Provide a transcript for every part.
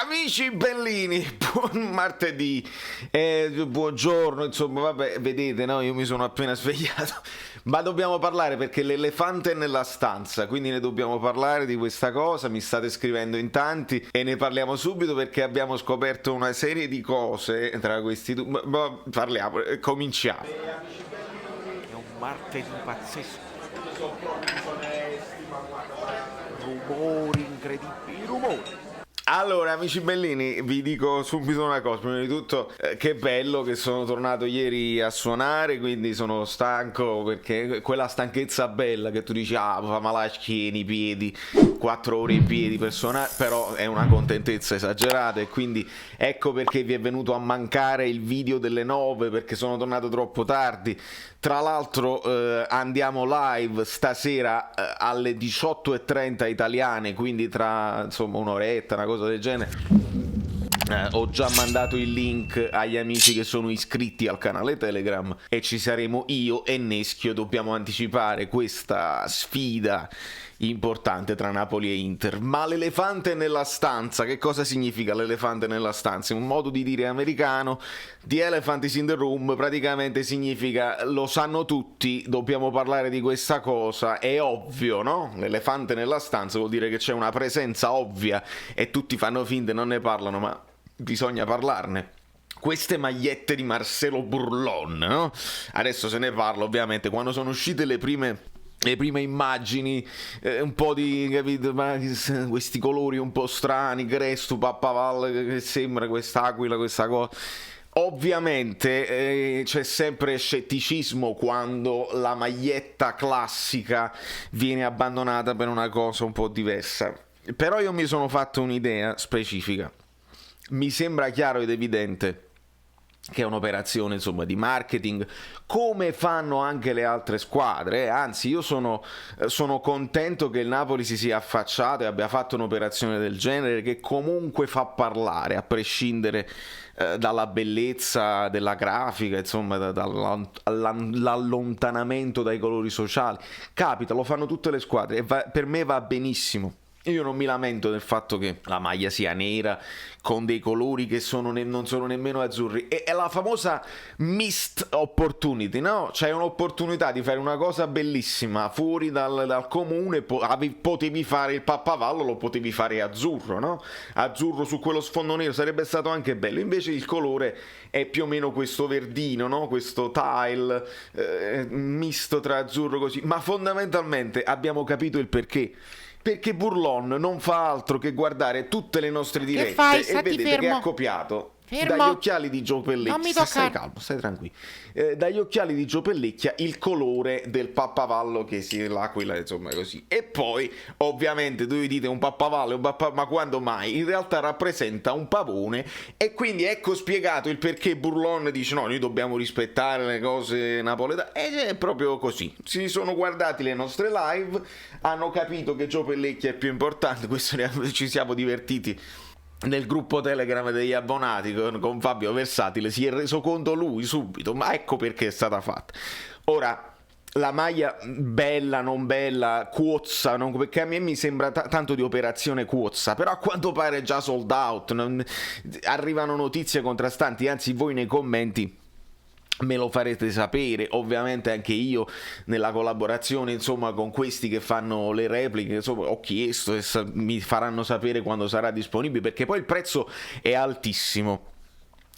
Amici bellini, buon martedì, buongiorno, insomma, vabbè, vedete, no? Io mi sono appena svegliato, ma dobbiamo parlare perché l'elefante è nella stanza, quindi ne dobbiamo parlare di questa cosa, mi state scrivendo in tanti e ne parliamo subito perché abbiamo scoperto una serie di cose tra questi due, ma parliamo, cominciamo. È un martedì pazzesco. Rumori incredibili, rumori. Allora, amici bellini, vi dico subito una cosa. Prima di tutto, che bello che sono tornato ieri a suonare, quindi sono stanco perché quella stanchezza bella che tu dici, fa male la schiena, i piedi, 4 ore in piedi per suonare, però è una contentezza esagerata e quindi ecco perché vi è venuto a mancare il video delle 9 perché sono tornato troppo tardi. Tra l'altro andiamo live stasera alle 18:30 italiane, quindi tra insomma un'oretta, una cosa del genere. Ho già mandato il link agli amici che sono iscritti al canale Telegram e ci saremo io e Neschio. Dobbiamo anticipare questa sfida importante tra Napoli e Inter. Ma l'elefante nella stanza, che cosa significa l'elefante nella stanza? È un modo di dire americano. The elephant is in the room, praticamente significa lo sanno tutti, dobbiamo parlare di questa cosa, è ovvio, no? L'elefante nella stanza vuol dire che c'è una presenza ovvia e tutti fanno finta e non ne parlano, ma bisogna parlarne. Queste magliette di Marcelo Burlon, no? Adesso se ne parla ovviamente, quando sono uscite le prime immagini, un po' di, capito, ma questi colori un po' strani, Grestu, Pappavallo, che sembra quest'aquila, questa cosa. Ovviamente c'è sempre scetticismo quando la maglietta classica viene abbandonata per una cosa un po' diversa. Però io mi sono fatto un'idea specifica. Mi sembra chiaro ed evidente che è un'operazione insomma di marketing, come fanno anche le altre squadre. Anzi, io sono contento che il Napoli si sia affacciato e abbia fatto un'operazione del genere che comunque fa parlare, a prescindere dalla bellezza della grafica, insomma dall'allontanamento dai colori sociali. Capita, lo fanno tutte le squadre e per me va benissimo. Io non mi lamento del fatto che la maglia sia nera con dei colori che non sono nemmeno azzurri. È la famosa missed opportunity, no? C'è un'opportunità di fare una cosa bellissima fuori dal comune, potevi fare il pappavallo, lo potevi fare azzurro, no? Azzurro su quello sfondo nero sarebbe stato anche bello. Invece il colore è più o meno questo verdino, no? Questo tile misto tra azzurro così. Ma fondamentalmente abbiamo capito il perché. Perché Burlon non fa altro che guardare tutte le nostre dirette e vedete fermo. che è copiato Fermo. dagli occhiali di Gio Pellecchia. Non mi toccare. Stai calmo, stai tranquillo. Dagli occhiali di Gio Pellecchia il colore del pappavallo che l'aquila, insomma, così. E poi, ovviamente, voi dite un pappavallo, ma quando mai? In realtà rappresenta un pavone e quindi ecco spiegato il perché Burlon dice no, noi dobbiamo rispettare le cose napoletane. Ed è proprio così. Si sono guardati le nostre live, hanno capito che Gio Pellecchia è più importante, questo ci siamo divertiti nel gruppo Telegram degli abbonati con Fabio Versatile, si è reso conto lui subito, ma ecco perché è stata fatta. Ora, la maglia bella, non bella, cuozza, perché a me mi sembra tanto di operazione cuozza, però a quanto pare è già sold out, arrivano notizie contrastanti, anzi voi nei commenti me lo farete sapere, ovviamente anche io nella collaborazione insomma con questi che fanno le repliche, insomma ho chiesto e mi faranno sapere quando sarà disponibile, perché poi il prezzo è altissimo.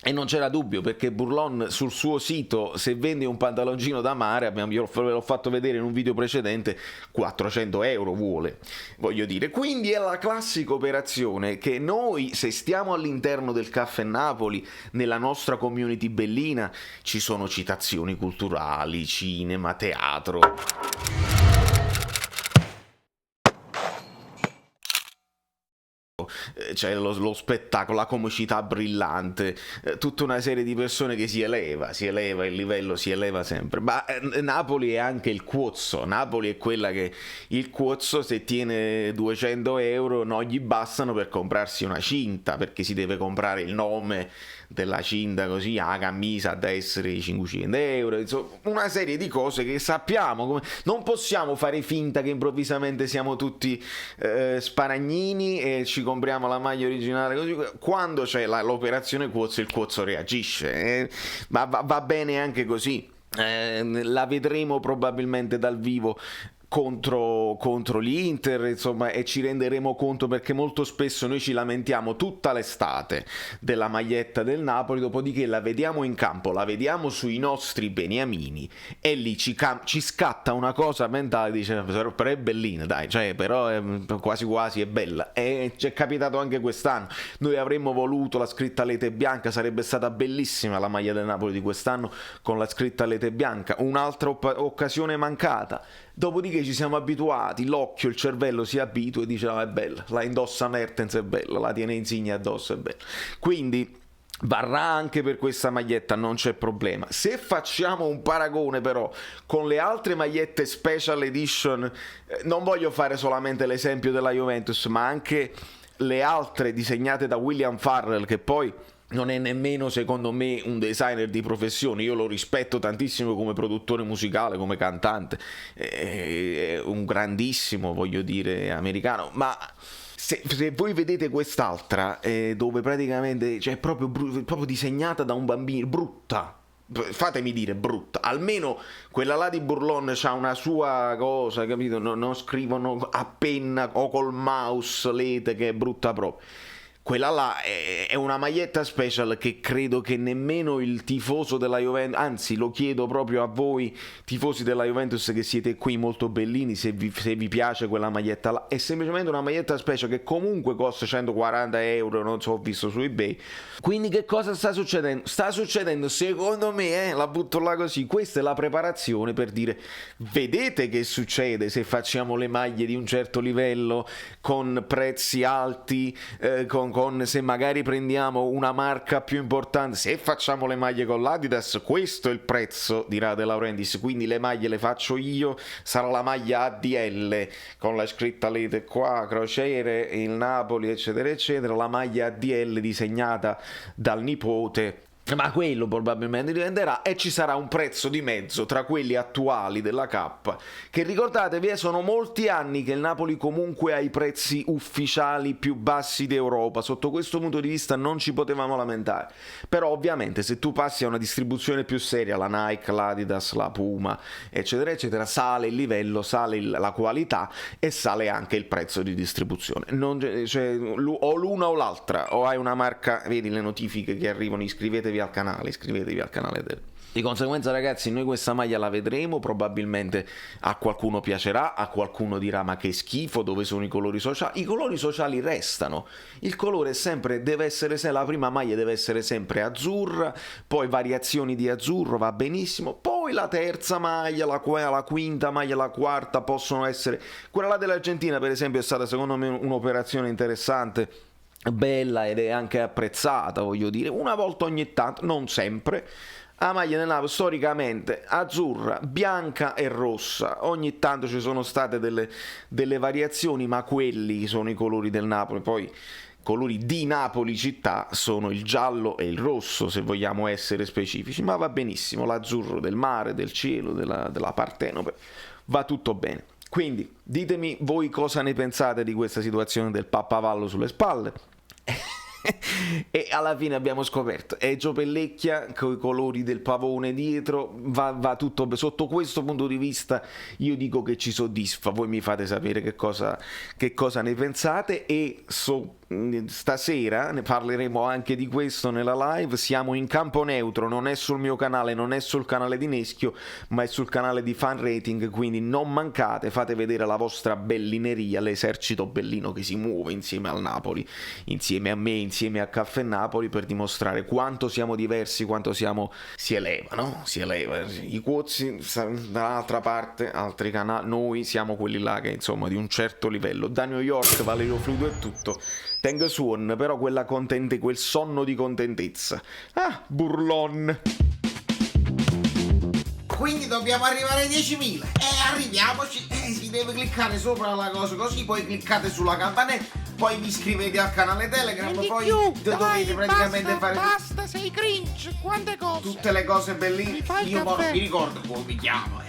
E non c'era dubbio, perché Burlon sul suo sito, se vende un pantaloncino da mare, io ve l'ho fatto vedere in un video precedente, 400 euro vuole, voglio dire. Quindi è la classica operazione che noi, se stiamo all'interno del Caffè Napoli, nella nostra community bellina, ci sono citazioni culturali, cinema, teatro. C'è lo spettacolo, la comicità brillante, tutta una serie di persone che si eleva, il livello si eleva sempre. Ma Napoli è anche il cuozzo. Napoli è quella che il cuozzo, se tiene 200 euro, non gli bastano per comprarsi una cinta, perché si deve comprare il nome della cinta, così la camisa da essere 500 euro, insomma una serie di cose che sappiamo. Non possiamo fare finta che improvvisamente siamo tutti sparagnini e ci compriamo la maglia originale così, quando c'è l'operazione Quoz, il Quoz reagisce, ma va bene anche così. La vedremo probabilmente dal vivo contro l'Inter, insomma, e ci renderemo conto, perché molto spesso noi ci lamentiamo tutta l'estate della maglietta del Napoli, dopodiché la vediamo in campo, la vediamo sui nostri beniamini e lì ci scatta una cosa mentale, dice però è bellina, dai, cioè però è quasi quasi è bella, e ci è capitato anche quest'anno. Noi avremmo voluto la scritta Lete Bianca, sarebbe stata bellissima la maglia del Napoli di quest'anno con la scritta Lete Bianca, un'altra occasione mancata. Dopodiché ci siamo abituati, l'occhio, il cervello si abitua e dice no, è bella, la indossa Mertens, è bella, la tiene Insigne addosso, è bella. Quindi varrà anche per questa maglietta, non c'è problema. Se facciamo un paragone però con le altre magliette special edition, non voglio fare solamente l'esempio della Juventus, ma anche le altre disegnate da William Farrell, che poi non è nemmeno, secondo me, un designer di professione. Io lo rispetto tantissimo come produttore musicale, come cantante, è un grandissimo, voglio dire, americano, ma se voi vedete quest'altra, dove praticamente cioè, è proprio disegnata da un bambino, brutta, fatemi dire brutta, almeno quella là di Burlon c'ha una sua cosa, capito? Non scrivono a penna o col mouse Lete, che è brutta proprio. Quella là è una maglietta special che credo che nemmeno il tifoso della Juventus, anzi lo chiedo proprio a voi tifosi della Juventus che siete qui molto bellini, se vi piace quella maglietta là, è semplicemente una maglietta special che comunque costa 140 euro, non so, ho visto su eBay. Quindi che cosa sta succedendo? Sta succedendo, secondo me, la butto là così, questa è la preparazione per dire vedete che succede se facciamo le maglie di un certo livello con prezzi alti, con se magari prendiamo una marca più importante, se facciamo le maglie con l'Adidas, questo è il prezzo, dirà De Laurentiis, quindi le maglie le faccio io, sarà la maglia ADL con la scritta Lete qua, crociere, il Napoli, eccetera eccetera, la maglia ADL disegnata dal nipote, ma quello probabilmente diventerà, e ci sarà un prezzo di mezzo tra quelli attuali della K, che ricordatevi sono molti anni che il Napoli comunque ha i prezzi ufficiali più bassi d'Europa, sotto questo punto di vista non ci potevamo lamentare. Però ovviamente se tu passi a una distribuzione più seria, la Nike, l'Adidas, la Puma, eccetera eccetera, sale il livello, sale la qualità e sale anche il prezzo di distribuzione. Cioè, o l'una o l'altra, o hai una marca, vedi le notifiche che arrivano, iscrivetevi al canale Di conseguenza, ragazzi, noi questa maglia la vedremo, probabilmente a qualcuno piacerà, a qualcuno dirà ma che schifo, dove sono i colori sociali? I colori sociali restano, il colore deve essere la prima maglia deve essere sempre azzurra, poi variazioni di azzurro va benissimo, poi la terza maglia, la quinta maglia, la quarta possono essere, quella là dell'Argentina per esempio è stata secondo me un'operazione interessante, bella, ed è anche apprezzata, voglio dire, una volta ogni tanto, non sempre. La maglia del Napoli storicamente azzurra, bianca e rossa, ogni tanto ci sono state delle variazioni, ma quelli sono i colori del Napoli. Poi colori di Napoli città sono il giallo e il rosso, se vogliamo essere specifici, ma va benissimo, l'azzurro del mare, del cielo, della Partenope, va tutto bene. Quindi ditemi voi cosa ne pensate di questa situazione del pappavallo sulle spalle. E alla fine abbiamo scoperto Gio Pellecchia con i colori del pavone dietro, va tutto bene. Sotto questo punto di vista io dico che ci soddisfa, voi mi fate sapere che cosa ne pensate, e stasera ne parleremo anche di questo nella live. Siamo in campo neutro, non è sul mio canale, non è sul canale di Neschio, ma è sul canale di Fan Rating, quindi non mancate, fate vedere la vostra bellineria, l'esercito bellino che si muove insieme al Napoli, insieme a me, insieme a Caffè Napoli, per dimostrare quanto siamo diversi, quanto si eleva, no? Si eleva, i quozi dall'altra parte, altri canali, noi siamo quelli là che insomma di un certo livello. Da New York, Valerio Fluido è tutto. Teng Suon, però quel sonno di contentezza. Ah, Burlon. Quindi dobbiamo arrivare ai 10.000. Arriviamoci. Si deve cliccare sopra la cosa così, poi cliccate sulla campanella, poi vi iscrivete al canale Telegram, poi dovete praticamente fare. Basta, sei cringe, quante cose. Tutte le cose belline. Io caffè. mi ricordo come mi chiamo.